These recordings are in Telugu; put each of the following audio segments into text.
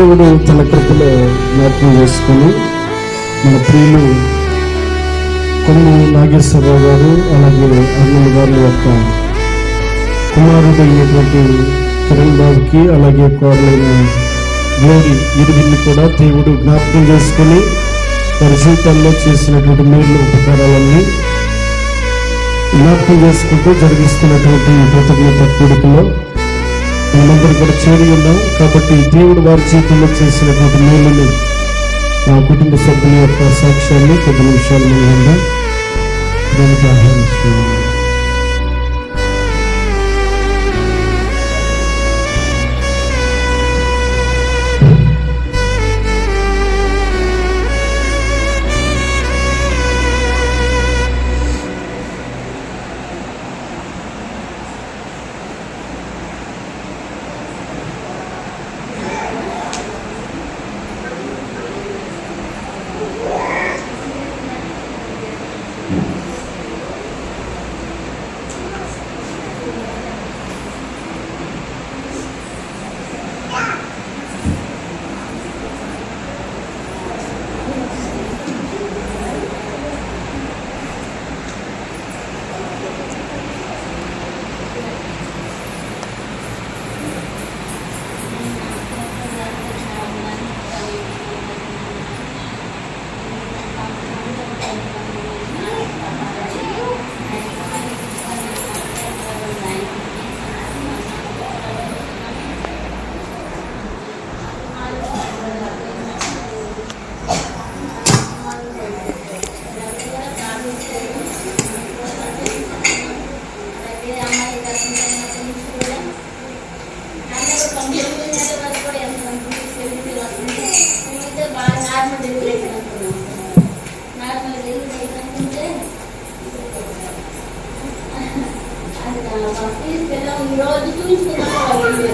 దేవుడు తన కృపలో జ్ఞాపకం చేసుకుని మన ప్రియులు కొన్ని నాగేశ్వరరావు గారు అలాగే అర్ణుల గారి యొక్క కుమారుడు అయినటువంటి కిరణ్ బాబుకి అలాగే కోడలైన గ్లోరీ ఇరువురిని కూడా దేవుడు జ్ఞాపకం చేసుకుని వారి జీవితాల్లో చేసినటువంటి మేలు ఉపకారాలన్నీ జ్ఞాపకం చేసుకుంటూ జరిగిస్తున్నటువంటి కృతజ్ఞత కూడికలో మనందరూ కూడా చేరి ఉన్నాం. కాబట్టి దేవుడు వారి జీవితంలో చేసినటువంటి మేలుని నా కుటుంబ సభ్యుల యొక్క సాక్ష్యాన్ని కొద్ది నిమిషాలు మూలంగా దానికి ఆహ్వానిస్తున్నాను. ఈరోజు చూపించుకున్నాను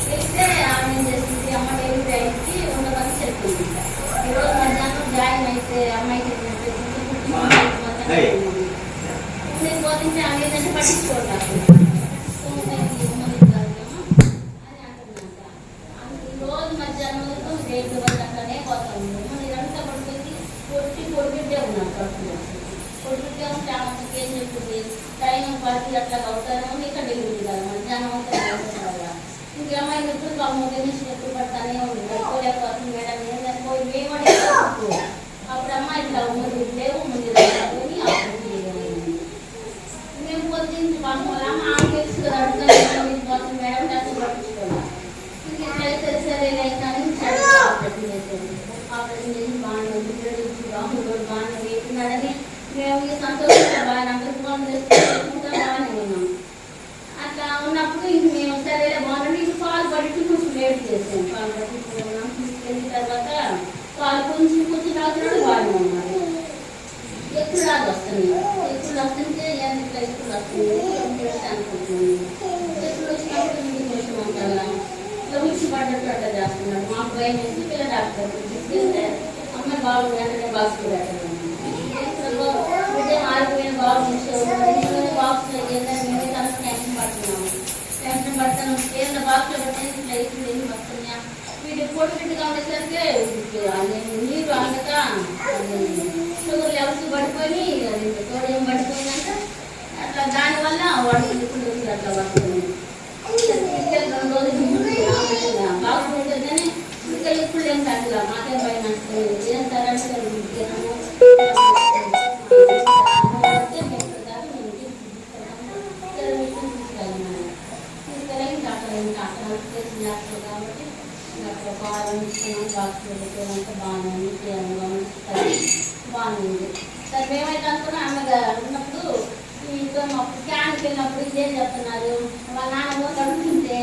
చెప్తే ఆమె చేసింది అమ్మ డెలివరీ అయింది ఉండమని చెప్పింది. ఈరోజు మధ్యాహ్నం జాయిన్ అయితే అమ్మాయికి పోతుంటే ఆమె ఏంటంటే పట్టించుకోవట్లేదు రోజు మధ్యాహ్నం రేపు అంటానే పోతాము. మీరంతా పడుతుంది పొడిపెట్టే ఉన్నాను కడుపులో పొడిపెట్టే ఉంటే ఆమెకి ఏం చెప్తుంది టైం 10 అట్లా అవుతాను ఇక్కడ డెలివరీ కదా మధ్యాహ్నం అంతా ఇంక అమ్మాయి ఎప్పుడు బాగుంది నుంచి ఎప్పుడు పడతానే ఉంది పడుకోలేకపోతుంది మేడం ఏంటంటే పోయి మేమడే అప్పుడు అమ్మాయి ఇట్లా ఉన్నది లేవు ముందు మేము పొద్దున్న పంపాలమ్మ ఆమె తెలుసు కదా అడుగుతాను మేడం డాక్టర్ పట్టించుకోవాలి ఇంక ఇట్లయితే సరేలే కానీ ఆపరేషన్ చేసేది ఆపరేషన్ చేసి బాగానే ఉంది బాగుంది బాగానే వేస్తున్నాడని మేము ఈ సంతోషంగా బాగా అందరికి ఫోన్ చేసుకుంటా బాగానే ఉన్నాం. అట్లా ఉన్నప్పుడు ఇంక మేము సరేలే బాగుంటుంది ఇంక పాలు పట్టి కొంచెం లేట్ చేసాం. పాలు పట్టించుకున్నాం తీసుకెళ్ళిన తర్వాత పాలు కొంచెం తాగుతున్నాడు బాగానే ఉన్నారు. ఎక్కువ రాదు వస్తున్నాయి ఎక్కువ వస్తుంటే ఇట్లా ఎక్కువ వస్తుంది అనుకుంటున్నాను. ఎక్కువ వచ్చినప్పుడు ఇంటికి కొంచెం ఉంటాను ఇట్లా మిక్సి పడ్డట్టు అట్లా చేస్తున్నాడు. మాకు భయం వేసి పిల్ల డాక్టర్ తీసుకెళ్తే అమ్మాయి బాగుంది వెంటనే బాక్స్ పెట్టాను. ఆరిపోయిన బాక్స్ బాక్స్ మేము తనకు టెన్షన్ పడుతున్నాము. టెన్షన్ పడతాను ఏదైనా బాక్స్లో పెట్టే ఇట్లా ఇప్పుడు ఏమి వస్తున్నాయా వీటి పొడి పెట్టుగా ఉండేసరికి నీరు అందక షుగర్ లెవెల్స్ పడిపోయి సోడియం పడిపోయిందంట. అట్లా దానివల్ల వాడికి ఇప్పుడు అట్లా పడుతుంది. 2 రోజులు బాక్స్ పెట్టేది కానీ ఇంకా ఇప్పుడు ఏం తగ్గల మాకేం భయం అంటుంది ఏం తరంటే కాబట్టి అక్కడ బాగా బాక్స్ వెళ్ళిపోయాక బాగానే బాగుంది. సరే మేమైతే అనుకున్నా అమ్మగా ఉన్నప్పుడు స్కాన్కి వెళ్ళినప్పుడు ఇదేం చెప్తున్నారు వాళ్ళ నాన్న అడుగుతుంటే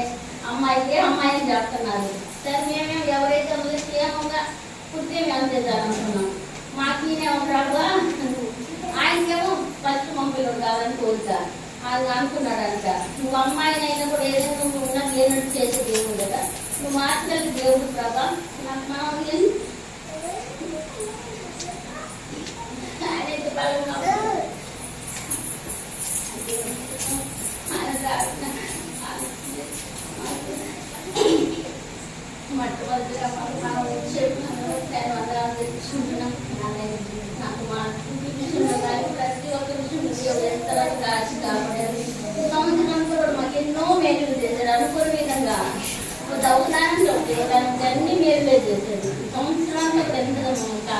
అమ్మాయిని చెప్తున్నారు. సరే మేమేమో ఎవరైతే క్షేమంగా పుట్టే మేము చేద్దామనుకున్నాం. మాకు ఈయనే ఉంటాడు ఆయనకేమో ఫస్ట్ పంపిణీ కావాలని కోరుతారు అది అనుకున్నాడంట. నువ్వు అమ్మాయినైనా కూడా ఏదైనా నువ్వు ఉన్నది లేనట్టు చేసే దేవుడు కదా నువ్వు మార్చగలిగి దేవుడు ప్రభా నాకు మామూలు ఆయనైతే బలంగా మొట్టమొదటిగా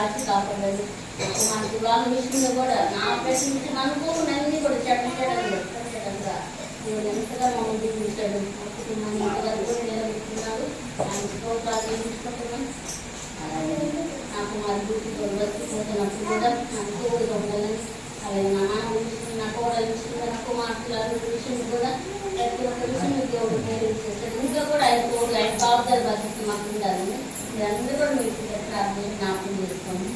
కాచి కాపాడాడు. మనకి వాళ్ళ విషయంలో కూడా నా ప్రశ్న అనుకోకుండా అన్ని కూడా చెడ్డంగా దేవుడు ఎంతగా మమ్మల్ని దిగుతాడు. మా కుటుంబాన్ని ఇంతగా కూడా నిలబెట్టుకున్నాడు. ఆయన స్తోత్రాలు చెల్లించుకుంటున్నాను. అలాగే నాకు మా డ్యూటీలో బతికిపోతున్నప్పుడు కూడా నాకు తోడుగా ఉండాలని, అలాగే నా నాన్న విషయం, నా కోడల విషయంలో, నా కుమార్తెల విషయం కూడా ప్రతి ఒక్క విషయంలో దేవుడు పేరు చేస్తాడు. ఇంకా కూడా ఆయన తోడు, ఆయన బాబుదారి బాధ్యత మాకు ఉండాలని మీరందరూ కూడా మీకు ప్రార్థన జ్ఞాపకం చేసుకోండి.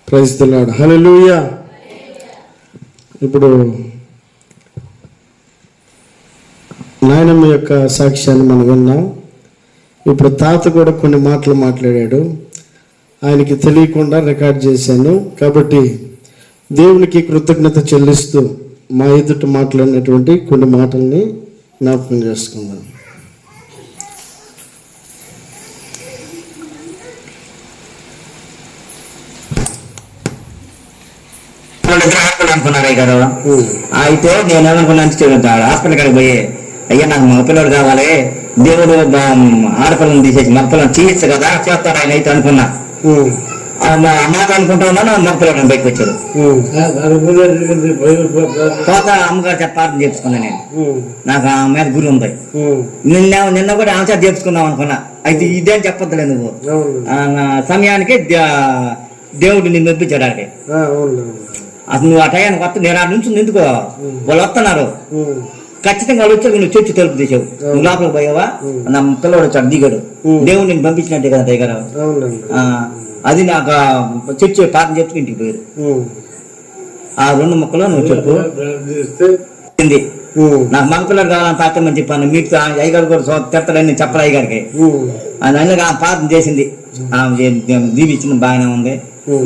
Praise the lord. హల్లెలూయా. ఇప్పుడు నాయనమ్మ యొక్క సాక్ష్యాన్ని మనం విన్నాం. ఇప్పుడు తాత కూడా కొన్ని మాటలు మాట్లాడాడు. ఆయనకి తెలియకుండా రికార్డ్ చేశాను. కాబట్టి దేవునికి కృతజ్ఞత చెల్లిస్తూ మా ఎదుట మాట్లాడినటువంటి కొన్ని మాటల్ని జ్ఞాపకం చేసుకుందాం. అనుకున్నారు గారు. అయితే నేను ఏమనుకున్నాను, హాస్పిటల్ కాడికి పోయి, అయ్యా నాకు మగపిల్లడు కావాలి, దేవుడు ఆడపిల్లని తీసేసి మగపిల్లని తీయచ్చు కదా, చేస్తాడు ఆయన అయితే అనుకున్నా. అమ్మాయి అనుకుంటా ఉన్నాను, మగపిల్లడు బయటకు వచ్చాడు. పోత అమ్మగారు చెప్పాలని చెప్పుకున్నా. నేను నాకు ఆ మీద గురి ఉంది. నిన్న కూడా ఆన్సర్ చెప్పుకున్నాం అనుకున్నా. అయితే ఇదేం చెప్పొద్దులే నువ్వు, సమయానికి దేవుడు నిన్ను మెప్పించాడు. ఆడికి అసలు నువ్వు ఆ టయానికి వస్తా, నేను ఆ నుంచి ఎందుకు వాళ్ళు వస్తున్నారు, ఖచ్చితంగా వాళ్ళు వచ్చారు. నువ్వు చర్చి తలుపు తీసావు, నువ్వు లోపలికి పోయావా, నా పిల్లవాడు వచ్చాడు దిగాడు, దేవుడు నేను పంపించినట్టే కదా దగ్గర. అది నాకు చర్చి పాఠం చెప్తూ ఇంటికి పోయారు. ఆ 2 ముక్కలు నువ్వు చెప్పు. నాకు మగపిల్లడు కావాలని తాకమని చెప్పాను. మీకు అయ్యగారు కూడా తిడతాడని చెప్పలే అయ్యగారికి. అది పాఠం చేసింది, దీవిచ్చిన బాగానే ఉంది,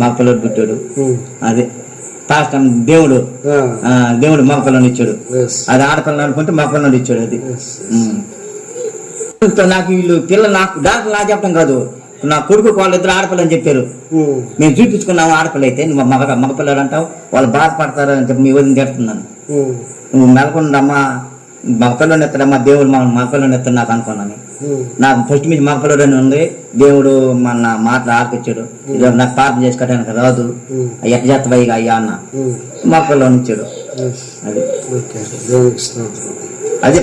మగపిల్లడు పుట్టాడు. అదే పాస్టర్ దేవుడు మగపిల్లని ఇచ్చాడు. అది ఆడపిల్లని అనుకుంటే మగపిల్లని ఇచ్చాడు. అది నాకు వీళ్ళు పిల్లలు, నాకు డాక్టర్ నాకు చెప్పడం కాదు, నా కొడుకు వాళ్ళిద్దరు ఆడపిల్ల అని చెప్పారు. మేము చూపించుకున్నాము ఆడపిల్ల అయితే, నువ్వు మగపిల్లలు అంటావు, వాళ్ళు బాధపడతారు అని చెప్పి మీ వదిలి తిడుతున్నాను. నువ్వు మెలకొండమ్మా, మగపిల్లని ఎత్తాడమ్మా, దేవుడు మగపిల్లని ఎత్తాడు నాకు అనుకున్నాను. నాకు ఫస్ట్ మీద మగపిల్లడని ఉంది, దేవుడు మన మాటలు ఆడిపించాడు. నాకు ప్రార్థన చేసుకోవడానికి రాదు, ఎట్లా చేస్తావా ఇక అయ్యా అన్న, మగపిల్లని ఇచ్చాడు. అది అదే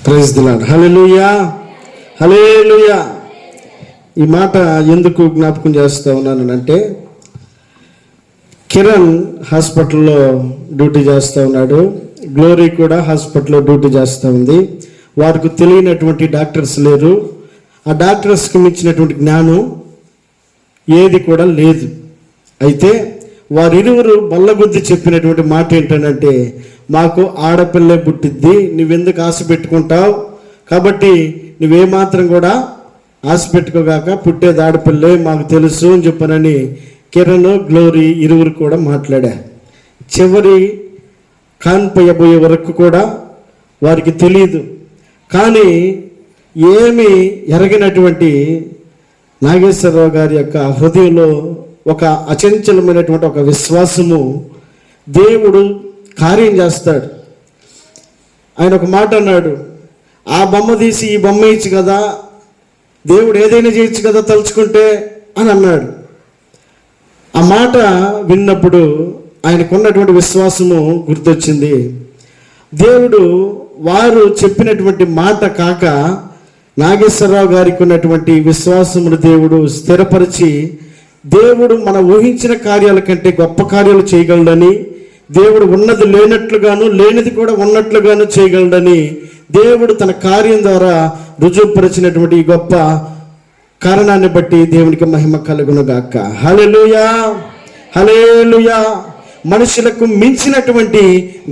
ప్రైజ్ ది లార్డ్. హల్లెలూయా, హల్లెలూయా. ఈ మాట ఎందుకు జ్ఞాపకం చేస్తా ఉన్నానంటే, కిరణ్ హాస్పిటల్లో డ్యూటీ చేస్తూ ఉన్నాడు, గ్లోరీ కూడా హాస్పిటల్లో డ్యూటీ చేస్తూ ఉంది. వారికి తెలియనటువంటి డాక్టర్స్ లేరు. ఆ డాక్టర్స్కి మించినటువంటి జ్ఞానం ఏది కూడా లేదు. అయితే వారిరువురు బల్లగుద్ది చెప్పినటువంటి మాట ఏంటంటే, మాకు ఆడపిల్లే పుట్టిద్ది, నువ్వెందుకు ఆశ పెట్టుకుంటావు, కాబట్టి నువ్వేమాత్రం కూడా ఆశ పెట్టుకోగాక, పుట్టేది ఆడపిల్లే మాకు తెలుసు అని చెప్పనని కిరణ్, గ్లోరీ ఇరువురు కూడా మాట్లాడా. చివరి కాన్పోయబోయే వరకు కూడా వారికి తెలియదు. కానీ ఏమి ఎరగినటువంటి నాగేశ్వరరావు గారి యొక్క హృదయంలో ఒక అచంచలమైనటువంటి ఒక విశ్వాసము, దేవుడు కార్యం చేస్తాడు. ఆయన ఒక మాట అన్నాడు, ఆ బొమ్మ తీసి ఈ బొమ్మ ఇచ్చు కదా, దేవుడు ఏదైనా చేయొచ్చు కదా తలుచుకుంటే అని అన్నాడు. ఆ మాట విన్నప్పుడు ఆయనకున్నటువంటి విశ్వాసము గుర్తొచ్చింది. దేవుడు వారు చెప్పినటువంటి మాట కాక నాగేశ్వరరావు గారికి ఉన్నటువంటి విశ్వాసమును దేవుడు స్థిరపరిచి, దేవుడు మన ఊహించిన కార్యాల కంటే గొప్ప కార్యాలు చేయగలడని, దేవుడు ఉన్నది లేనట్లుగాను లేనిది కూడా ఉన్నట్లుగాను చేయగలడని దేవుడు తన కార్యం ద్వారా రుజువుపరిచినటువంటి ఈ గొప్ప కారణాన్ని బట్టి దేవునికి మహిమ కలుగునుగాక. హల్లెలూయా, హల్లెలూయా. మనుషులకు మించినటువంటి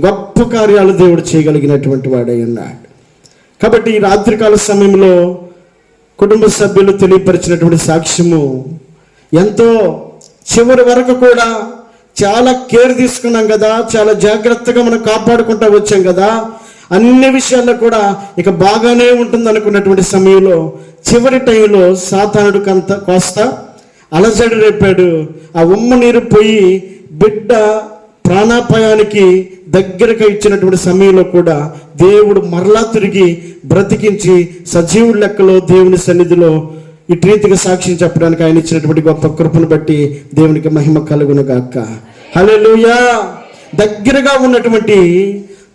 గొప్ప కార్యాలు దేవుడు చేయగలిగినటువంటి వాడై ఉన్నాడు. కాబట్టి ఈ రాత్రికాల సమయంలో కుటుంబ సభ్యులు తెలియపరిచినటువంటి సాక్ష్యము ఎంతో, చివరి వరకు కూడా చాలా కేర్ తీసుకున్నాం కదా, చాలా జాగ్రత్తగా మనం కాపాడుకుంటూ వచ్చాం కదా, అన్ని విషయాల్లో కూడా ఇక బాగానే ఉంటుంది అనుకున్నటువంటి సమయంలో చివరి టైంలో సాతానుడు కాస్త అలజడి రేపాడు. ఆ ఉమ్మ నీరు పోయి బిడ్డ ప్రాణాపాయానికి దగ్గరగా ఇచ్చినటువంటి సమయంలో కూడా దేవుడు మరలా తిరిగి బ్రతికించి సజీవుడి లెక్కలో దేవుని సన్నిధిలో ఇటు రీతిగా సాక్ష్యం చెప్పడానికి ఆయన ఇచ్చినటువంటి గొప్ప కృపను బట్టి దేవునికి మహిమ కలుగునుగాక. హల్లెలూయా. దగ్గరగా ఉన్నటువంటి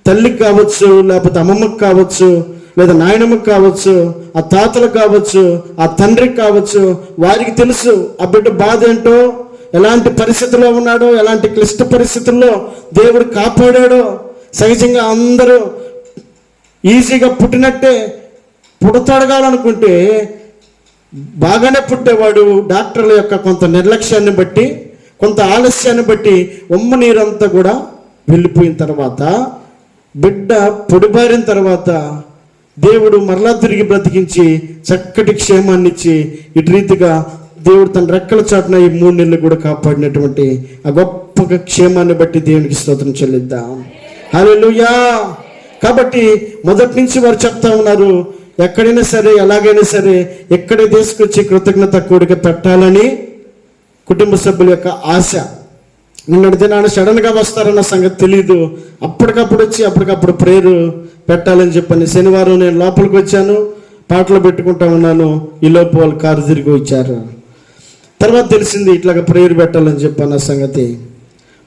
తల్లికి కావచ్చు, లేకపోతే అమ్మమ్మకి కావచ్చు, లేదా నాయనమ్మకి కావచ్చు, ఆ తాతలకు కావచ్చు, ఆ తండ్రికి కావచ్చు, వారికి తెలుసు ఆ బిడ్డ బాధ ఏంటో, ఎలాంటి పరిస్థితుల్లో ఉన్నాడో, ఎలాంటి క్లిష్ట పరిస్థితుల్లో దేవుడు కాపాడాడో. సహజంగా అందరూ ఈజీగా పుట్టినట్టే పుడతాడగాలనుకుంటే బాగానే పుట్టేవాడు డాక్టర్ల యొక్క కొంత నిర్లక్ష్యాన్ని బట్టి, కొంత ఆలస్యాన్ని బట్టి ఉమ్మ నీరంతా కూడా వెళ్ళిపోయిన తర్వాత, బిడ్డ పొడిబారిన తర్వాత దేవుడు మరలా తిరిగి బ్రతికించి చక్కటి క్షేమాన్ని ఇచ్చి ఇటు రీతిగా దేవుడు తన రెక్కల చాటున ఈ 3 నెలలు కూడా కాపాడినటువంటి ఆ గొప్ప క్షేమాన్ని బట్టి దేవునికి స్తోత్రం చెల్లిద్దాం. హల్లెలూయా. కాబట్టి మొదటి నుంచి వారు చెప్తా ఉన్నారు, ఎక్కడైనా సరే ఎలాగైనా సరే ఎక్కడ తీసుకొచ్చి కృతజ్ఞత కూడిక పెట్టాలని కుటుంబ సభ్యుల యొక్క ఆశ. నిన్నటి దినాన్ని సడన్గా వస్తారన్న సంగతి తెలియదు. అప్పటికప్పుడు వచ్చి అప్పటికప్పుడు ప్రేయర్ పెట్టాలని చెప్పని శనివారం నేను లోపలికి వచ్చాను, పాటలు పెట్టుకుంటా ఉన్నాను. ఈ లోపు వాళ్ళు కారు తిరిగి వచ్చారు. తర్వాత తెలిసింది ఇట్లాగ ప్రేయర్ పెట్టాలని చెప్పన్న సంగతి.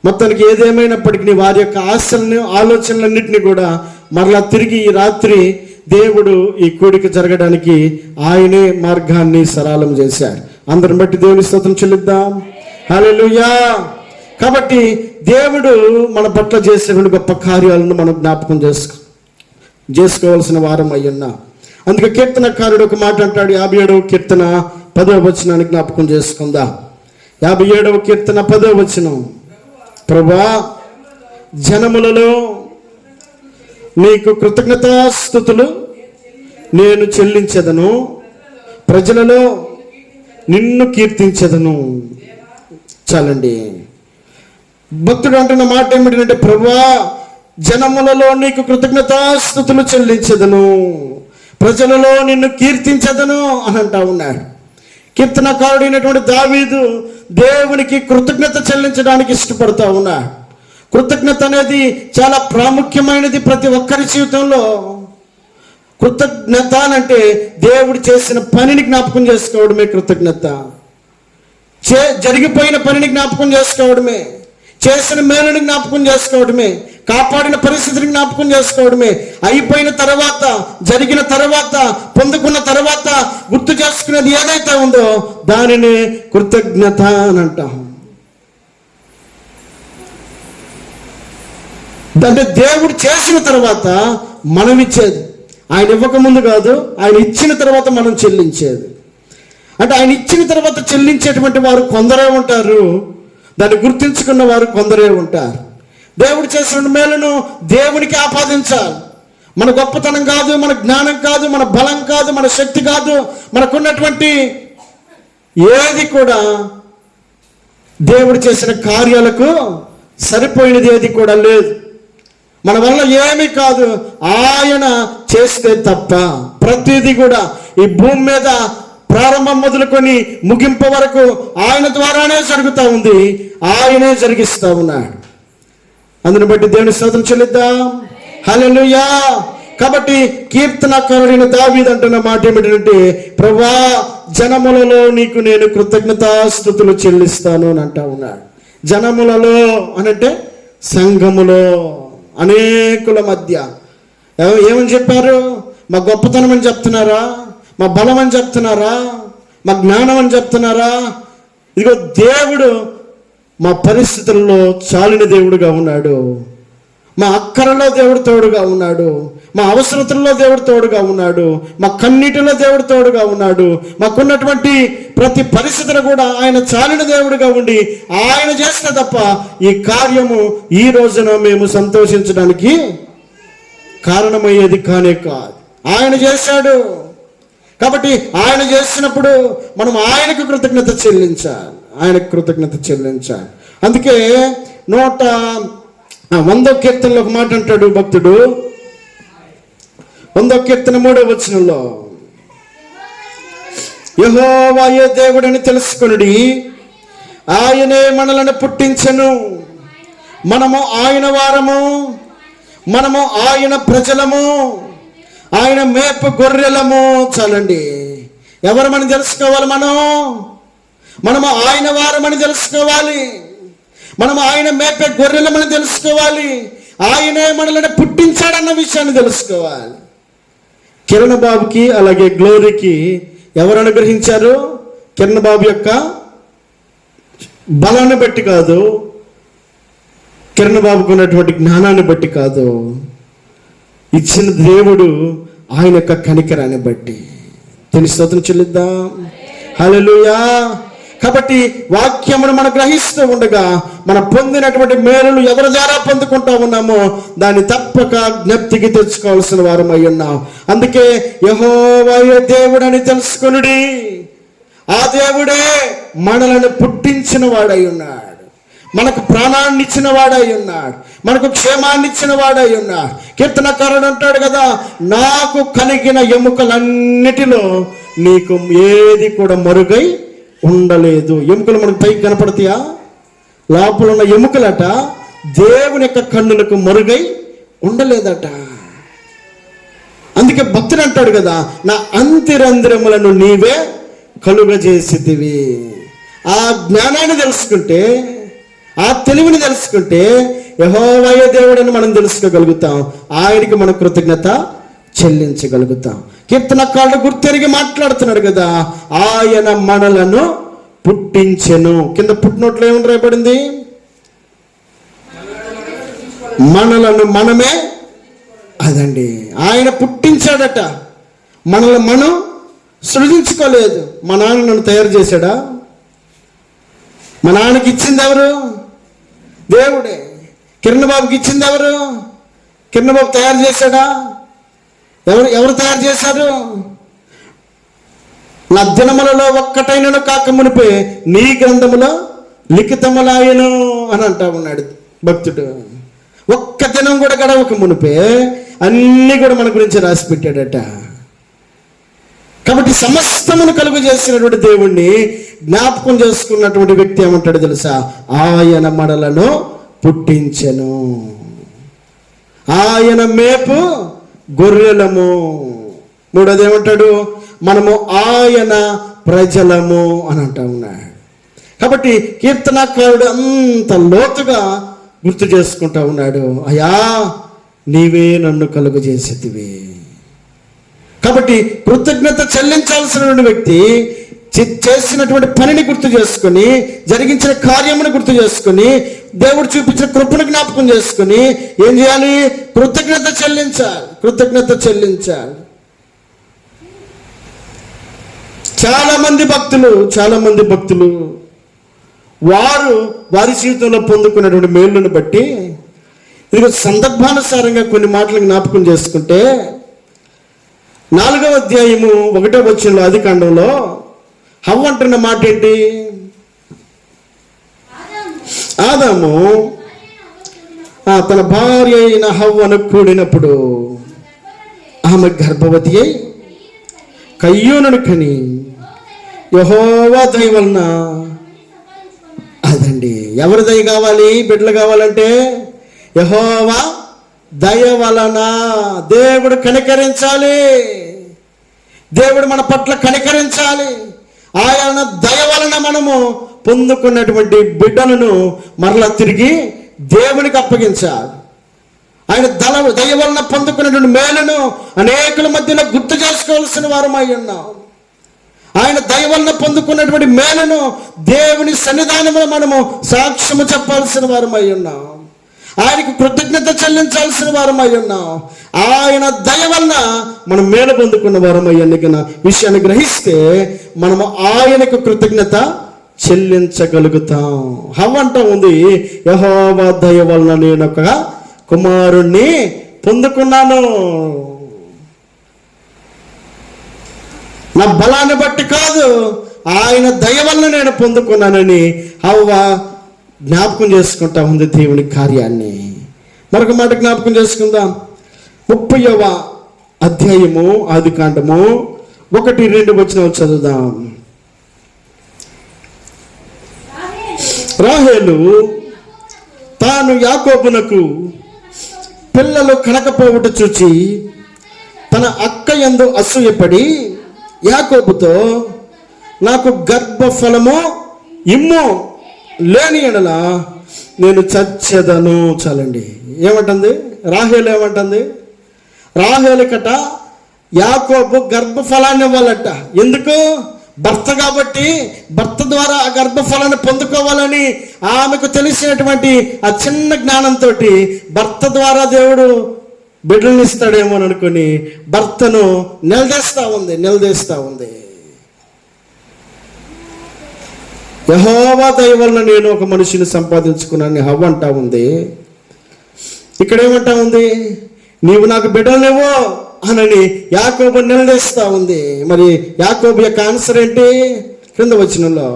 మొత్తానికి ఏదేమైనప్పటికీ వారి యొక్క ఆశలను ఆలోచనలన్నింటినీ కూడా మరలా తిరిగి ఈ రాత్రి దేవుడు ఈ కూడిక జరగడానికి ఆయనే మార్గాన్ని సరళం చేశాడు. అందరిని బట్టి దేవుని స్తోత్రం చెల్లిద్దాం. హల్లెలూయా. కాబట్టి దేవుడు మన పట్ల చేసేటువంటి గొప్ప కార్యాలను మనం జ్ఞాపకం చేసుకోవాల్సిన వారం అయ్యున్నా. అందుకే కీర్తనకారుడు ఒక మాట అంటాడు, 57వ కీర్తన 10వ వచనాన్ని జ్ఞాపకం చేసుకుందాం. 57వ కీర్తన 10వ వచనం, ప్రభువా జనములలో నీకు కృతజ్ఞతాస్తుతులు నేను చెల్లించెదను, ప్రజలలో నిన్ను కీర్తించెదను. చాలండి. భక్తుడు అంటున్న మాట ఏమిటంటే, ప్రభువా జనములలో నీకు కృతజ్ఞతాస్తుతులు చెల్లించెదను, ప్రజలలో నిన్ను కీర్తించెదను అని అంటా ఉన్నాడు. కీర్తనకారుడైనటువంటి దావీదు దేవునికి కృతజ్ఞత చెల్లించడానికి ఇష్టపడతా ఉన్నాడు. కృతజ్ఞత అనేది చాలా ప్రాముఖ్యమైనది ప్రతి ఒక్కరి జీవితంలో. కృతజ్ఞత అంటే దేవుడు చేసిన పనిని జ్ఞాపకం చేసుకోవడమే కృతజ్ఞత. జరిగిపోయిన పనిని జ్ఞాపకం చేసుకోవడమే, చేసిన మేలుని జ్ఞాపకం చేసుకోవడమే, కాపాడిన పరిస్థితిని జ్ఞాపకం చేసుకోవడమే, అయిపోయిన తర్వాత, జరిగిన తర్వాత, పొందుకున్న తర్వాత గుర్తు చేసుకునేది ఏదైతే ఉందో దానిని కృతజ్ఞత అని అంటాం. అంటే దేవుడు చేసిన తర్వాత మనం ఇచ్చేది, ఆయన ఇవ్వకముందు కాదు, ఆయన ఇచ్చిన తర్వాత మనం చెల్లించేది. అంటే ఆయన ఇచ్చిన తర్వాత చెల్లించేటువంటి వారు కొందరే ఉంటారు, దాన్ని గుర్తించుకున్న వారు కొందరే ఉంటారు. దేవుడు చేసిన మేలును దేవునికి ఆపాదించాలి. మన గొప్పతనం కాదు, మన జ్ఞానం కాదు, మన బలం కాదు, మన శక్తి కాదు, మనకున్నటువంటి ఏది కూడా దేవుడు చేసిన కార్యాలకు సరిపోయినది ఏది కూడా లేదు. మన వల్ల ఏమీ కాదు, ఆయన చేస్తే తప్ప. ప్రతిదీ కూడా ఈ భూమి మీద ప్రారంభం మొదలుకొని ముగింపు వరకు ఆయన ద్వారానే జరుగుతూ ఉంది, ఆయనే జరిగిస్తూ ఉన్నాడు. అందుని బట్టి దేవుని స్తోత్రం చెల్లిద్దాం. హల్లెలూయా. కాబట్టి కీర్తనకారుడైన దావీదు అంటున్న మాట ఏమిటంటే, ప్రభువా జనములలో నీకు నేను కృతజ్ఞతాస్తుతులు చెల్లిస్తాను అని అంటా ఉన్నాడు. జనములలో అనంటే సంఘములో అనేకుల మధ్య ఏమని చెప్పారు? మా గొప్పతనం అని చెప్తున్నారా? మా బలం అని చెప్తున్నారా? మా జ్ఞానం అని చెప్తున్నారా? ఇదిగో దేవుడు మా పరిస్థితుల్లో చాలిన దేవుడుగా ఉన్నాడు. మా అక్కరలో దేవుడు తోడుగా ఉన్నాడు. మా అవసరతల్లో దేవుడు తోడుగా ఉన్నాడు. మా కన్నీటిలో దేవుడు తోడుగా ఉన్నాడు. మాకున్నటువంటి ప్రతి పరిస్థితులు కూడా ఆయన చాలిన దేవుడుగా ఉండి ఆయన చేసిన తప్ప ఈ కార్యము ఈ రోజున మేము సంతోషించడానికి కారణమయ్యేది కానే కాదు. ఆయన చేశాడు. కాబట్టి ఆయన చేసినప్పుడు మనం ఆయనకు కృతజ్ఞత చెల్లించాలి. ఆయనకు కృతజ్ఞత చెల్లించాలి. అందుకే 100వ కీర్తనలో ఒక మాట అంటాడు భక్తుడు. 100వ కీర్తన 3వ వచనంలో, యెహోవాయే దేవుడని తెలుసుకొనుడి, ఆయనే మనలను పుట్టించెను, మనము ఆయన వారము, మనము ఆయన ప్రజలము, ఆయన మేపు గొర్రెలము. చాలండి. ఎవరమని తెలుసుకోవాలి? మనము ఆయన వారమని తెలుసుకోవాలి. మనము ఆయన మేపే గొర్రెలమని తెలుసుకోవాలి. ఆయనే మనల్ని పుట్టించాడన్న విషయాన్ని తెలుసుకోవాలి. కిరణ్ బాబుకి అలాగే గ్లోరీకి ఎవరు అనుగ్రహించారు? కిరణ్ బాబు యొక్క బలాన్ని బట్టి కాదు, కిరణ్ బాబుకు ఉన్నటువంటి జ్ఞానాన్ని బట్టి కాదు, ఇచ్చిన దేవుడు ఆయన యొక్క కనికరాన్ని బట్టి. స్తోత్రం చెల్లిద్దాం. హల్లెలూయా. కాబట్టి వాక్యమును మనం గ్రహిస్తూ ఉండగా మనం పొందినటువంటి మేలులు ఎవరి ద్వారా పొందుకుంటా ఉన్నామో దాన్ని తప్పక జ్ఞప్తికి తెచ్చుకోవాల్సిన వారం అయి ఉన్నాం. అందుకే యెహోవాయే దేవుడని తెలుసుకొనుడి, ఆ దేవుడే మనలను పుట్టించిన వాడై ఉన్నాడు, మనకు ప్రాణాన్ని ఇచ్చిన వాడై ఉన్నాడు, మనకు క్షేమాన్ని ఇచ్చిన వాడై ఉన్నాడు. కీర్తనకారుడు అంటాడు కదా, నాకు కలిగిన ఎముకలన్నిటిలో నీకు ఏది కూడా మరుగై ఉండలేదు. ఎముకలు మనకు పైకి కనపడతాయా? లోపల ఉన్న ఎముకలట దేవుని యొక్క కన్నులకు మరుగై ఉండలేదట. అందుకే భక్తుడు అంటాడు కదా, నా అంతిరంధ్రములను నీవే కలుగజేసితివి. ఆ జ్ఞానాన్ని తెలుసుకుంటే, ఆ తెలివిని తెలుసుకుంటే యెహోవాయే దేవుడని మనం తెలుసుకోగలుగుతాం. ఆయనకి మనం కృతజ్ఞత చెల్లించగలుగుతాం. కీర్తనకారుడు గుర్తెరిగి మాట్లాడుతున్నాడు కదా, ఆయన మనలను పుట్టించెను. కింద పుట్టినట్లు ఏమని రాయబడింది? మనలను మనమే. అదండి, ఆయన పుట్టించాడట. మనల్ని మనం సృజించుకోలేదు. మా నాన్న నన్ను తయారు చేశాడా? మా నాన్నకి ఇచ్చింది ఎవరు? దేవుడే. కిరణ్ బాబుకి ఇచ్చింది ఎవరు? కిరణ్ బాబు తయారు చేశాడా? ఎవరు తయారు చేశారు? నా దినములలో ఒక్కటైనను కాక మునిపే నీ గ్రంథములో లిఖితములాయను అని అంటా ఉన్నాడు భక్తుడు. ఒక్క దినం కూడా గడవక మునిపే అన్నీ కూడా మన గురించి రాసి పెట్టాడట. కాబట్టి సమస్తమును కలుగు చేసినటువంటి దేవుణ్ణి జ్ఞాపకం చేసుకున్నటువంటి వ్యక్తి ఏమంటాడు తెలుసా? ఆయన మనలను పుట్టించెను, ఆయన మేపు గొర్రెలము. మూడోది ఏమంటాడు? మనము ఆయన ప్రజలము అని అంటా ఉన్నాడు. కాబట్టి కీర్తనకారుడు అంత లోతుగా గుర్తు చేసుకుంటా ఉన్నాడు, అయ్యా నీవే నన్ను కలుగు చేసేదివి. కాబట్టి కృతజ్ఞత చెల్లించాల్సిన వ్యక్తి చేసినటువంటి పనిని గుర్తు చేసుకుని, జరిగించిన కార్యమును గుర్తు చేసుకుని, దేవుడు చూపించిన కృపను జ్ఞాపకం చేసుకుని ఏం చేయాలి? కృతజ్ఞత చెల్లించాలి. కృతజ్ఞత చెల్లించాలి. చాలా మంది భక్తులు వారి జీవితంలో పొందుకున్నటువంటి మేలును బట్టి ఇది సందర్భానుసారంగా కొన్ని మాటలు జ్ఞాపకం చేసుకుంటే, 4వ అధ్యాయము 1వ వచనంలో ఆదికాండంలో హవ్వ అంటున్న మాట ఏంటి? ఆదాము తన భార్య అయిన హవ్వను కూడినప్పుడు ఆమె గర్భవతి అయి కయ్యూనును కని యెహోవా దయ వలన. అదండి, ఎవరి దయ కావాలి? బిడ్డలు కావాలంటే యెహోవా దయ వలన దేవుడు కనికరించాలి. దేవుడు మన పట్ల కనికరించాలి. ఆయన దయ వలన మనము పొందుకున్నటువంటి బిడ్డలను మరలా తిరిగి దేవునికి అప్పగించాలి. ఆయన దయ వలన పొందుకున్నటువంటి మేలును అనేకుల మధ్యలో గుర్తు చేసుకోవాల్సిన వారమై ఉన్నాం. ఆయన దయ వలన పొందుకున్నటువంటి మేలును దేవుని సన్నిధానంలో మనము సాక్ష్యము చెప్పాల్సిన వారమై ఉన్నాం. ఆయనకు కృతజ్ఞత చెల్లించాల్సిన వారమై ఉన్నాం. ఆయన దయ వలన మనం మేలు పొందుకున్న వారమై ఎన్నికన విషయాన్ని గ్రహిస్తే మనము ఆయనకు కృతజ్ఞత చెల్లించగలుగుతాం. హవ్వంట ఉంది, యెహోవా దయ వలన నేను ఒక కుమారుణ్ణి పొందుకున్నాను. నా బలాన్ని బట్టి కాదు, ఆయన దయ వలన నేను పొందుకున్నానని హవ్వ జ్ఞాపకం చేసుకుంటా ఉంది దేవుని కార్యాన్ని. మరొక మాట జ్ఞాపకం చేసుకుందాం. 30వ అధ్యాయము ఆదికాండము 1-2 వచనం చదువుదాం. రాహేలు తాను యాకోబునకు పిల్లలు కనకపోవుట చూచి తన అక్క యందు అసూయపడి యాకోబుతో, నాకు గర్భఫలము ఇమ్ము, లేని ఎడల నేను చచ్చెదను. చాలండి. ఏమంటుంది రాహేలు? ఏమంటుంది రాహేలు కట యాకోబు గర్భఫలాన్ని ఇవ్వాలట. ఎందుకు? భర్త కాబట్టి, భర్త ద్వారా ఆ గర్భఫలాన్ని పొందుకోవాలని ఆమెకు తెలిసినటువంటి ఆ చిన్న జ్ఞానంతో భర్త ద్వారా దేవుడు బిడ్డల్ని ఇస్తాడేమో అని అనుకుని భర్తను నిలదీస్తా ఉంది. యెహోవా దయ వలన నేను ఒక మనిషిని సంపాదించుకున్నాను హవ్వ అంటా ఉంది. ఇక్కడ ఏమంటా ఉంది? నీవు నాకు బిడ్డలనేవో అనని యాకోబు నిలదీస్తా ఉంది. మరి యాకోబు యొక్క ఆన్సర్ ఏంటి? క్రింద వచనంలో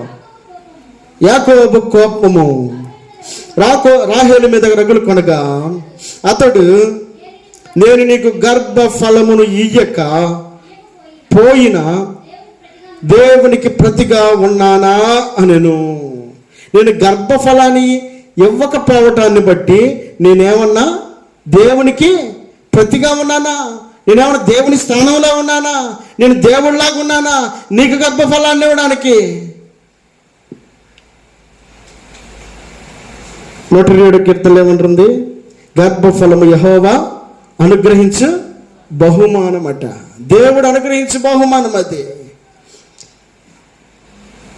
యాకోబు కోపము రాహేలు మీద రగులు కొనగా అతడు, నేను నీకు గర్భ ఫలమును ఇయ్యక పోయినా దేవునికి ప్రతిగా ఉన్నానా అనెను. నేను గర్భఫలాన్ని ఇవ్వకపోవటాన్ని బట్టి నేనేమన్నా దేవునికి ప్రతిగా ఉన్నానా? నేనేమన్నా దేవుని స్థానంలో ఉన్నానా? నేను దేవుడిలాగా ఉన్నానా నీకు గర్భఫలాన్ని ఇవ్వడానికి? 107 కీర్తనలు ఏమంటుంది? గర్భఫలము యెహోవా అనుగ్రహించు బహుమానం అట. దేవుడు అనుగ్రహించు బహుమానం అది.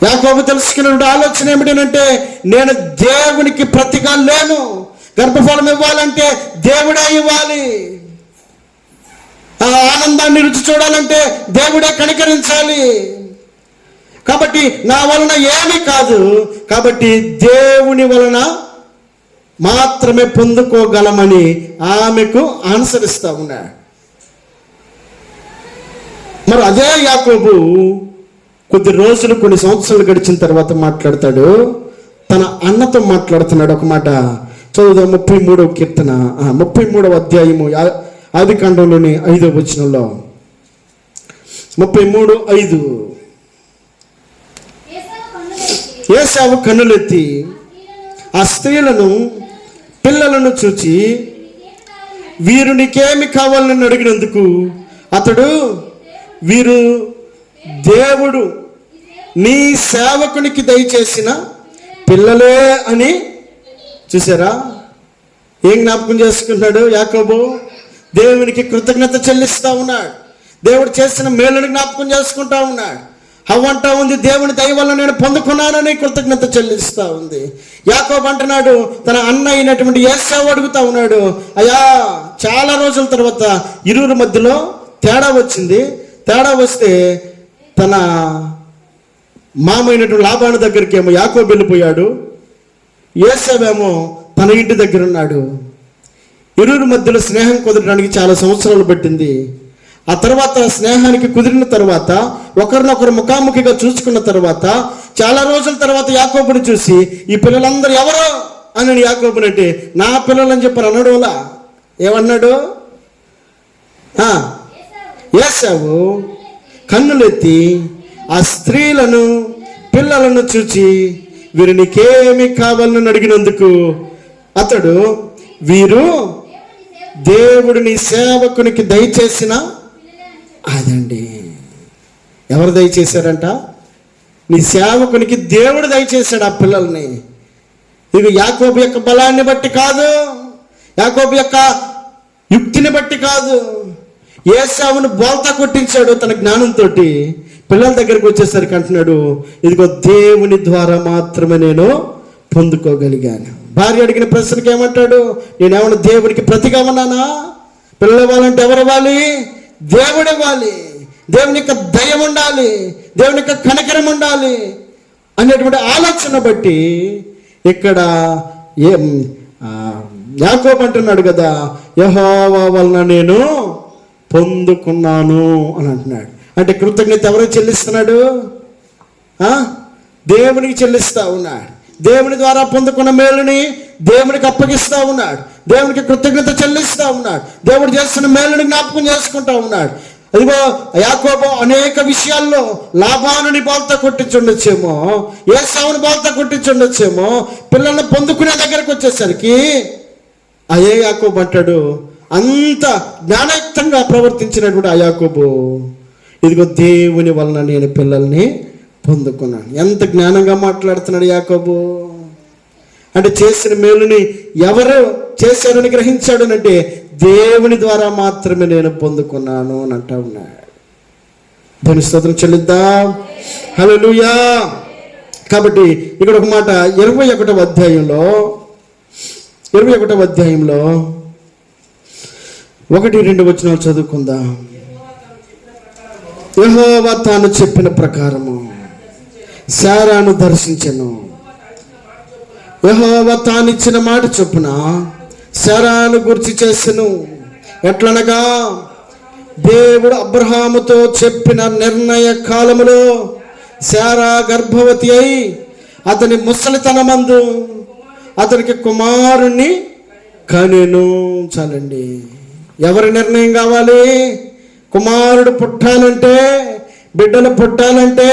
యాకోబు తెలుసుకున్న ఆలోచన ఏమిటంటే, నేను దేవునికి ప్రతిగా లేను. గర్భఫలం ఇవ్వాలంటే దేవుడే ఇవ్వాలి. ఆ ఆనందాన్ని రుచి చూడాలంటే దేవుడే కనికరించాలి. కాబట్టి నా వలన ఏమీ కాదు, కాబట్టి దేవుని వలన మాత్రమే పొందుకోగలమని ఆమెకు అనుసరిస్తా ఉన్నాడు. మరి అదే యాకోబు కొద్ది రోజులు, కొన్ని సంవత్సరాలు గడిచిన తర్వాత మాట్లాడతాడు. తన అన్నతో మాట్లాడుతున్నాడు. ఒక మాట చదువుదాం. 33వ కీర్తన 33వ అధ్యాయము ఆదికాండంలోని 5వ వచనంలో 33:5 ఏశావు కన్నులెత్తి ఆ స్త్రీలను పిల్లలను చూచి, వీరు నీకేమి కావాలని అడిగినందుకు అతడు, వీరు దేవుడు నీ సేవకునికి దయచేసిన పిల్లలే అని. చూసారా ఏం జ్ఞాపకం చేసుకున్నాడు యాకోబు? దేవునికి కృతజ్ఞత చెల్లిస్తా ఉన్నాడు. దేవుడు చేసిన మేలుని జ్ఞాపకం చేసుకుంటా ఉన్నాడు. హవ్వ అంటా ఉంది, దేవుని దయ వల్ల నేను పొందుకున్నానని కృతజ్ఞత చెల్లిస్తా ఉంది. యాకోబు అంటున్నాడు, తన అన్న అయినటువంటి ఏశావు అడుగుతా ఉన్నాడు, అయ్యా చాలా రోజుల తర్వాత ఇరువురి మధ్యలో తేడా వచ్చింది. తేడా వస్తే తన మామైనటువంటి లాబాను దగ్గరికి ఏమో యాకోబు వెళ్ళిపోయాడు, ఏశావేమో తన ఇంటి దగ్గర ఉన్నాడు. ఇరువురి మధ్యలో స్నేహం కుదరడానికి చాలా సంవత్సరాలు పట్టింది. ఆ తర్వాత స్నేహానికి కుదిరిన తర్వాత ఒకరినొకరు ముఖాముఖిగా చూసుకున్న తర్వాత చాలా రోజుల తర్వాత యాకోబుని చూసి, ఈ పిల్లలందరూ ఎవరో అని యాకోబునంటే, నా పిల్లలని చెప్పని అన్నాడులా. ఏమన్నాడు? ఏశావు కన్నులెత్తి ఆ స్త్రీలను పిల్లలను చూచి, వీరు నీకేమి కావాలని అడిగినందుకు అతడు, వీరు దేవుడు నీ సేవకునికి దయచేసిన అదండి. ఎవరు దయచేశారంట? నీ సేవకునికి దేవుడు దయచేశాడు ఆ పిల్లల్ని. ఇది యాకోబు యొక్క బలాన్ని బట్టి కాదు, యాకోబు యొక్క యుక్తిని బట్టి కాదు. ఏశావును బోల్తా కొట్టించాడు తన జ్ఞానంతో. పిల్లల దగ్గరికి వచ్చేసరికి అంటున్నాడు, ఇదిగో దేవుని ద్వారా మాత్రమే నేను పొందుకోగలిగాను. భార్య అడిగిన ప్రశ్నకి ఏమంటాడు? నేనేమన్నా దేవునికి ప్రతిగా ఉన్నానా? పిల్లలు ఇవ్వాలంటే ఎవరు ఇవ్వాలి? దేవుడు ఇవ్వాలి. దేవుని యొక్క దయ ఉండాలి, దేవుని యొక్క కనికరం ఉండాలి అనేటువంటి ఆలోచన బట్టి ఇక్కడ యాకోబు అంటున్నాడు కదా, యెహోవా వలన నేను పొందుకున్నాను అని అంటున్నాడు. అంటే కృతజ్ఞత ఎవరో చెల్లిస్తున్నాడు? దేవునికి చెల్లిస్తా ఉన్నాడు. దేవుని ద్వారా పొందుకున్న మేలుని దేవునికి అప్పగిస్తా ఉన్నాడు. దేవునికి కృతజ్ఞత చెల్లిస్తా ఉన్నాడు. దేవుడు చేస్తున్న మేలుని జ్ఞాపకం చేసుకుంటా ఉన్నాడు. అదిగో యాకోబు అనేక విషయాల్లో లాభానుని బాల్తా కొట్టించుండొచ్చేమో, ఏశావుని బాల్తా కొట్టించుండొచ్చేమో. పిల్లల్ని పొందుకునే దగ్గరకు వచ్చేసరికి అదే యాకోబు అంటాడు, అంత జ్ఞానయుక్తంగా ప్రవర్తించినటువంటి ఆ యాకోబు, ఇదిగో దేవుని వలన నేను పిల్లల్ని పొందుకున్నాను. ఎంత జ్ఞానంగా మాట్లాడుతున్నాడు యాకోబు. అంటే చేసిన మేలుని ఎవరు చేశారని గ్రహించాడు అంటే దేవుని ద్వారా మాత్రమే నేను పొందుకున్నాను అని అంటా ఉన్నాడు. దేవుని స్తోత్రం చెల్లిద్దాం. హల్లెలూయా. కాబట్టి ఇక్కడ ఒక మాట 21వ అధ్యాయంలో 1-2 వచనాలు చదువుకుందాం. యెహోవా తాను చెప్పిన ప్రకారము శారాను దర్శించెను. యెహోవా తానిచ్చిన మాట చొప్పున శారాను గురించి చేసెను. ఎట్లనగా దేవుడు అబ్రహాముతో చెప్పిన నిర్ణయ కాలములో శారా గర్భవతి అయి అతని ముసలితనమందు అతనికి కుమారుణ్ణి కనెను. చాలండి. ఎవరి నిర్ణయం కావాలి? కుమారుడు పుట్టాలంటే, బిడ్డలు పుట్టాలంటే,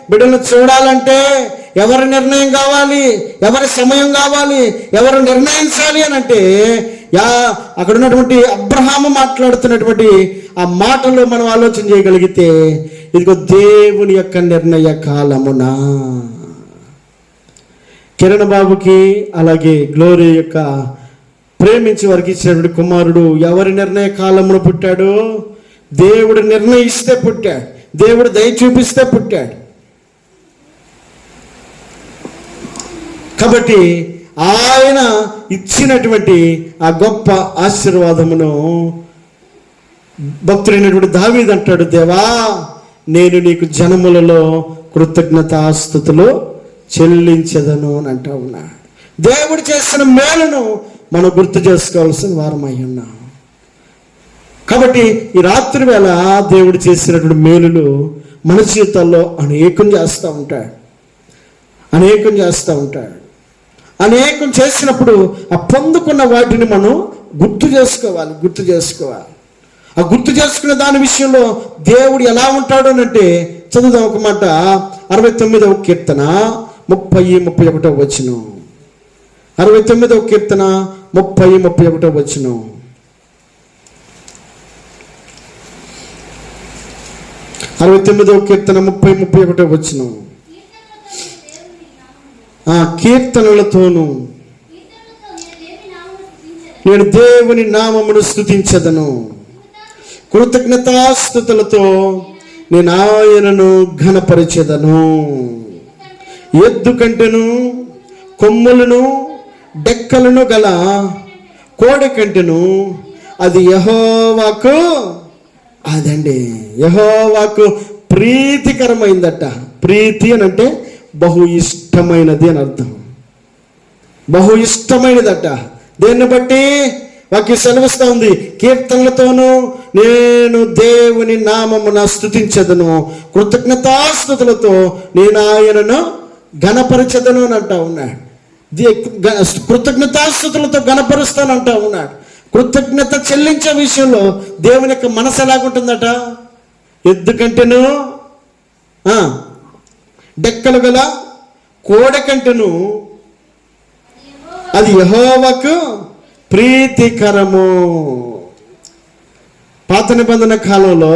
బిడ్డలు చూడాలంటే ఎవరి నిర్ణయం కావాలి? ఎవరి సమయం కావాలి? ఎవరు నిర్ణయించాలి అని అంటే అక్కడ ఉన్నటువంటి అబ్రహాము మాట్లాడుతున్నటువంటి ఆ మాటలు మనం ఆలోచన చేయగలిగితే, ఇదిగో దేవుని యొక్క నిర్ణయ కాలమునా. కిరణ్ బాబుకి అలాగే గ్లోరీ యొక్క ప్రేమించి వారికి ఇచ్చినటువంటి కుమారుడు ఎవరి నిర్ణయ కాలమున పుట్టాడు? దేవుడు నిర్ణయిస్తే పుట్టాడు, దేవుడు దయ చూపిస్తే పుట్టాడు. కాబట్టి ఆయన ఇచ్చినటువంటి ఆ గొప్ప ఆశీర్వాదమును భక్తుడైనటువంటి దావీదు అంటాడు, దేవా నేను నీకు జనములలో కృతజ్ఞతాస్తుతులు చెల్లించదను అని అంటా ఉన్నా. దేవుడు చేసిన మేలును మనం గుర్తు చేసుకోవాల్సిన వారమై ఉన్నాం. కాబట్టి ఈ రాత్రి వేళ దేవుడు చేసినటువంటి మేలులు మన జీవితాల్లో అనేకం చేస్తూ ఉంటాడు. అనేకం చేసినప్పుడు ఆ పొందుకున్న వాటిని మనం గుర్తు చేసుకోవాలి. ఆ గుర్తు చేసుకునే దాని విషయంలో దేవుడు ఎలా ఉంటాడు అంటే చదువుదాం ఒక మాట. 69వ కీర్తన 30-31 వచనం. 69వ కీర్తన 30-31 వచనం. కీర్తన 30-31 వచనం. కీర్తనలతోను నేను దేవుని నామమును స్తుతించదను, కృతజ్ఞతాస్తుతులతో నేను ఆయనను ఘనపరిచెదను. ఎద్దు కంటెను కొమ్ములను డెక్కలను గల కోడి కంటెను అది యెహోవాకు, అదండి యెహోవాకు ప్రీతికరమైందట. ప్రీతి అని అంటే బహు ఇష్టమైనది అని అర్థం. బహు ఇష్టమైనదట. దేన్ని బట్టి? వాక్యం సెలవిస్తూ ఉంది, కీర్తనలతోనూ నేను దేవుని నామమున స్తుతించదను, కృతజ్ఞతాస్తుతులతో నేను ఆయనను ఘనపరచదను అని అంటా ఉన్నాడు. కృతజ్ఞతాస్తుతులతో ఘనపరుస్తానంటా ఉన్నాడు. కృతజ్ఞత చెల్లించే విషయంలో దేవుని యొక్క మనసు ఎలాగుంటుందట? ఎద్దు కంటెను డెక్కలు గల కోడె కంటెను అది యెహోవాకు ప్రీతికరము. పాత నిబంధన కాలంలో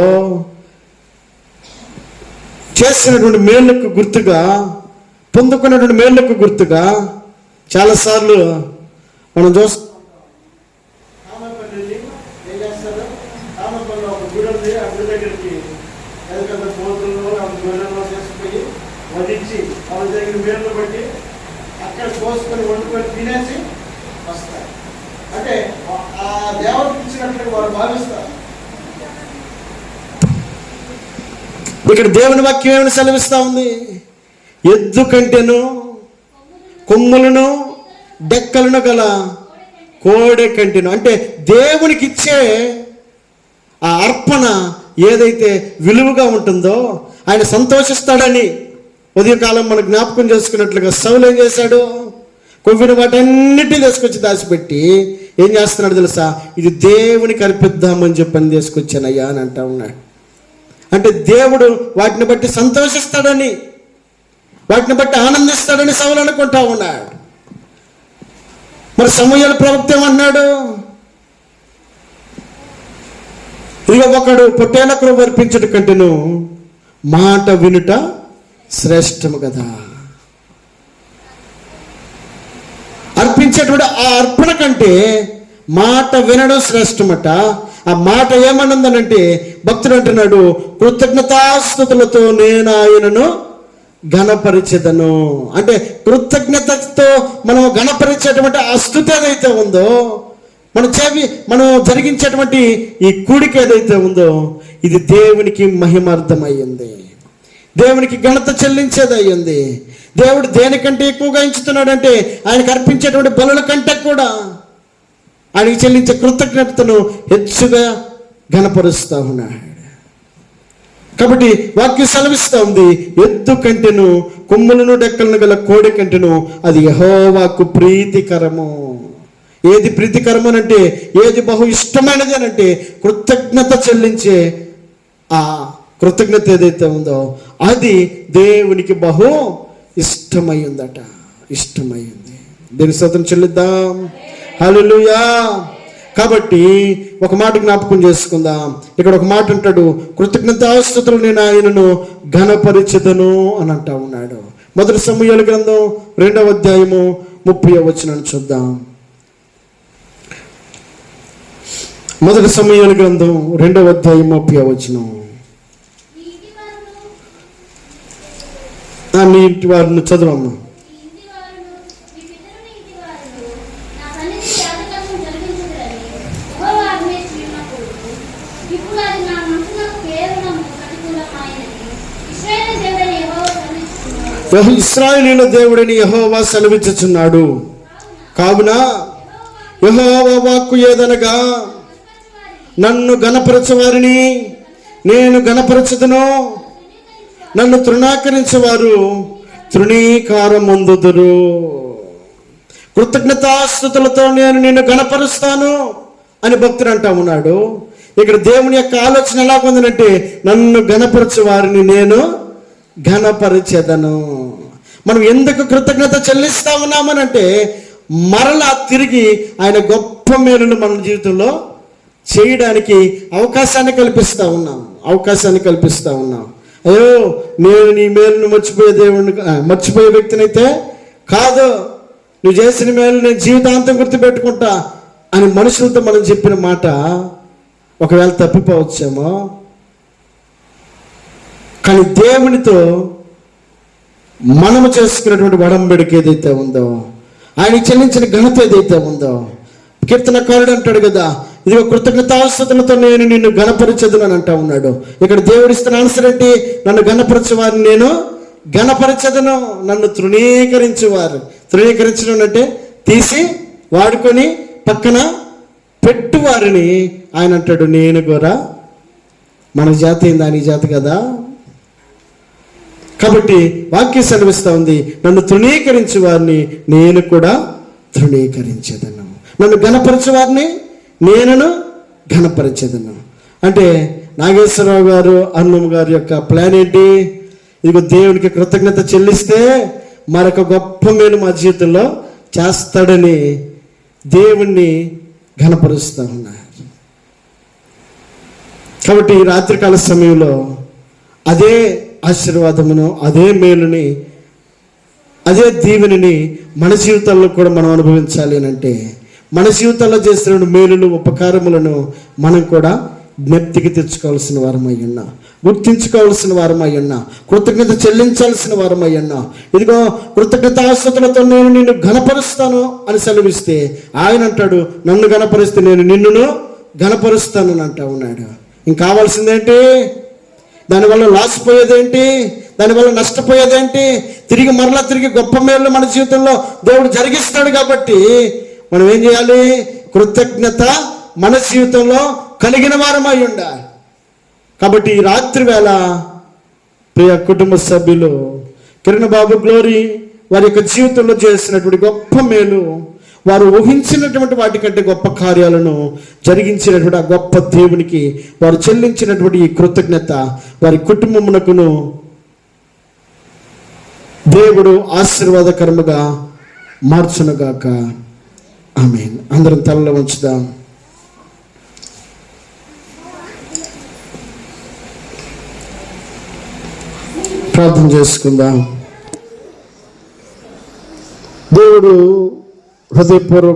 చేసినటువంటి మేళ్లకు గుర్తుగా, పొందుకున్నటువంటి మేళ్లకు గుర్తుగా చాలాసార్లు మనం చూస్తాం. వధించి వాళ్ళ దగ్గర మేలు బట్టి అక్కడ కోసుకొని వండుకొని తినేసి వస్తారు. అంటే ఆ దేవతకి ఇచ్చినట్లు వారు భావిస్తారు. ఇక్కడ దేవుని వాక్యం ఏమైనా సెలవిస్తా ఉంది? ఎద్దు కంటెను కొమ్ములను డెక్కలను గల కోడె కంటెను. అంటే దేవునికి ఇచ్చే ఆ అర్పణ ఏదైతే విలువగా ఉంటుందో ఆయన సంతోషిస్తాడని ఉదయకాలం మనం జ్ఞాపకం చేసుకున్నట్లుగా సౌలు ఏం చేశాడు? కొవ్విన వాటన్నిటిని తీసుకొచ్చి దాచిపెట్టి ఏం చేస్తున్నాడు తెలుసా? ఇది దేవునికి అర్పిద్దామని చెప్పని తీసుకొచ్చానయ్యా అని అంటా ఉన్నాడు. అంటే దేవుడు వాటిని బట్టి సంతోషిస్తాడని, వాటిని బట్టి ఆనందిస్తాడని సౌలు అనుకుంటా ఉన్నాడు. మరి సమూయేలు ప్రవక్త ఏమన్నాడు? ఇక ఒకడు పొట్టేల క్రొవ్వు అర్పించడం కంటేను మాట వినుట శ్రేష్టము కదా. అర్పించేటువంటి ఆ అర్పణ కంటే మాట వినడం శ్రేష్టమట. ఆ మాట ఏమన్నదనంటే భక్తుడు అంటున్నాడు, కృతజ్ఞతాస్తుతులతో నేను ఆయనను ఘనపరిచెదను. అంటే కృతజ్ఞతతో మనం ఘనపరిచేటువంటి ఆ స్తుతి ఏదైతే ఉందో, మనం జరిగించేటువంటి ఈ కూడిక ఏదైతే ఉందో, ఇది దేవునికి మహిమార్థమయ్యింది, దేవునికి ఘనత చెల్లించేది అయ్యింది. దేవుడు దేనికంటే ఎక్కువగా ఎంచుతున్నాడంటే ఆయనకు అర్పించేటువంటి బలుల కంటే కూడా ఆయనకి చెల్లించే కృతజ్ఞతను హెచ్చుగా ఘనపరుస్తూ ఉన్నాడు. కాబట్టి వాక్యం సెలవిస్తూ ఉంది, ఎద్దు కంటెను కొమ్ములను డెక్కలను గల కోడి కంటెను అది యెహోవాకు ప్రీతికరము. ఏది ప్రీతికరము అంటే, ఏది బహు ఇష్టమైనది అని అంటే కృతజ్ఞత చెల్లించే ఆ కృతజ్ఞత ఏదైతే ఉందో అది దేవునికి బహు ఇష్టమైందట. ఇష్టమైంది. దేని స్తోత్రం చెల్లిద్దాం. హల్లెలూయా. కాబట్టి ఒక మాట జ్ఞాపకం చేసుకుందాం. ఇక్కడ ఒక మాట అంటాడు, కృతజ్ఞతాస్తుతులు నేను ఆయనను ఘనపరిచెదను అని అంటా ఉన్నాడు. మొదటి సమూయేలు గ్రంథం 2వ అధ్యాయము 30వ వచనం చూద్దాం. మొదటి సమూయేలు గ్రంథం 2వ అధ్యాయం 30వ వచనం. మీ ఇంటి వారిని చదవమ్మా. ఇశ్రాయేలీయుల దేవుడని యెహోవా సెలవిచ్చుచున్నాడు. కావున యెహోవా వాక్కు ఏదనగా, నన్ను ఘనపరచవారిని నేను ఘనపరచదును, నన్ను తృణీకరించేవారు తృణీకారమొందుదురు. కృతజ్ఞతాస్తుతులతో నేను నిన్ను ఘనపరుస్తాను అని భక్తుడు అంటా ఉన్నాడు. ఇక్కడ దేవుని యొక్క ఆలోచన ఎలాగుందనంటే, నన్ను ఘనపరచు వారిని నేను ఘనపరిచెదను. మనం ఎందుకు కృతజ్ఞత చెల్లిస్తా ఉన్నామనంటే, మరలా తిరిగి ఆయన గొప్ప మేలును మన జీవితంలో చేయడానికి అవకాశాన్ని కల్పిస్తూ ఉన్నాం. అయ్యో నేను నీ మేలును మర్చిపోయే వ్యక్తినైతే కాదు, నువ్వు చేసిన మేలు నేను జీవితాంతం గుర్తుపెట్టుకుంటా అని మనుషులతో మనం చెప్పిన మాట ఒకవేళ తప్పిపోవచ్చేమో. కానీ దేవునితో మనము చేసుకున్నటువంటి ఒడంబడిక ఏదైతే ఉందో, ఆయన చెల్లించిన ఘనత ఏదైతే ఉందో, కీర్తనకారుడు అంటాడు కదా, ఇదిగో కృతజ్ఞతాస్తుతులతో నేను నిన్ను ఘనపరచదును అని అంటా ఉన్నాడు. ఇక్కడ దేవుడిస్తున్న ఆన్సర్ ఏంటి? నన్ను ఘనపరచువారిని నేను ఘనపరచదును, నన్ను తృణీకరించడం అంటే తీసి వాడుకొని పక్కన పెట్టువారిని ఆయన అంటాడు, నేను కూడా. మన జాతి ఏందా? నీ జాతి కదా. కాబట్టి వాక్యం సెలవిస్తూ ఉంది, నన్ను తృణీకరించే వారిని నేను కూడా తృణీకరించేదను, నన్ను ఘనపరచే వారిని నేను ఘనపరిచెదను. అంటే నాగేశ్వరరావు గారు, అన్నమ్మ గారి యొక్క ప్లాన్ ఏంటి? ఇదిగో దేవునికి కృతజ్ఞత చెల్లిస్తే మరొక గొప్ప మేలు మా జీవితంలో చేస్తాడని దేవుణ్ణి ఘనపరుస్తూ ఉన్నారు. కాబట్టి ఈ రాత్రికాల సమయంలో అదే ఆశీర్వాదమును, అదే మేలుని, అదే దీవెని మన జీవితాల్లో కూడా మనం అనుభవించాలి అని అంటే మన జీవితాల్లో చేసిన మేలులు, ఉపకారములను మనం కూడా జ్ఞప్తికి తెచ్చుకోవాల్సిన వారమై ఉన్నాం, గుర్తించుకోవాల్సిన వారమై ఉన్నాం, కృతజ్ఞత చెల్లించాల్సిన వారమై ఉన్నాం. ఇదిగో కృతజ్ఞతాస్తుతులతో నేను నిన్ను ఘనపరుస్తాను అని సెలవిస్తే ఆయన అంటాడు, నన్ను ఘనపరిస్తే నేను నిన్నును ఘనపరుస్తాను అని అంటా ఉన్నాడు. ఇంక కావాల్సిందేంటి? దానివల్ల లాస్ పోయేదేంటి? దానివల్ల నష్టపోయేదేంటి? తిరిగి గొప్ప మేలు మన జీవితంలో దేవుడు జరిగిస్తాడు. కాబట్టి మనం ఏం చేయాలి? కృతజ్ఞత మన జీవితంలో కలిగిన వారమై ఉండాలి. కాబట్టి ఈ రాత్రి వేళ ప్రియ కుటుంబ సభ్యులు, కిరణ్ బాబు గ్లోరీ వారి యొక్క జీవితంలో చేసినటువంటి గొప్ప మేలు, వారు ఊహించినటువంటి వాటికంటే గొప్ప కార్యాలను జరిగించినటువంటి ఆ గొప్ప దేవునికి వారు చెల్లించినటువంటి ఈ కృతజ్ఞత వారి కుటుంబమునకును దేవుడు ఆశీర్వాదకరముగా మార్చునుగాక. ఆమేన్. అందరం తలలో ఉంచుదాం. ప్రార్థన చేసుకుందాం. దేవుడు హృదయపూర్వక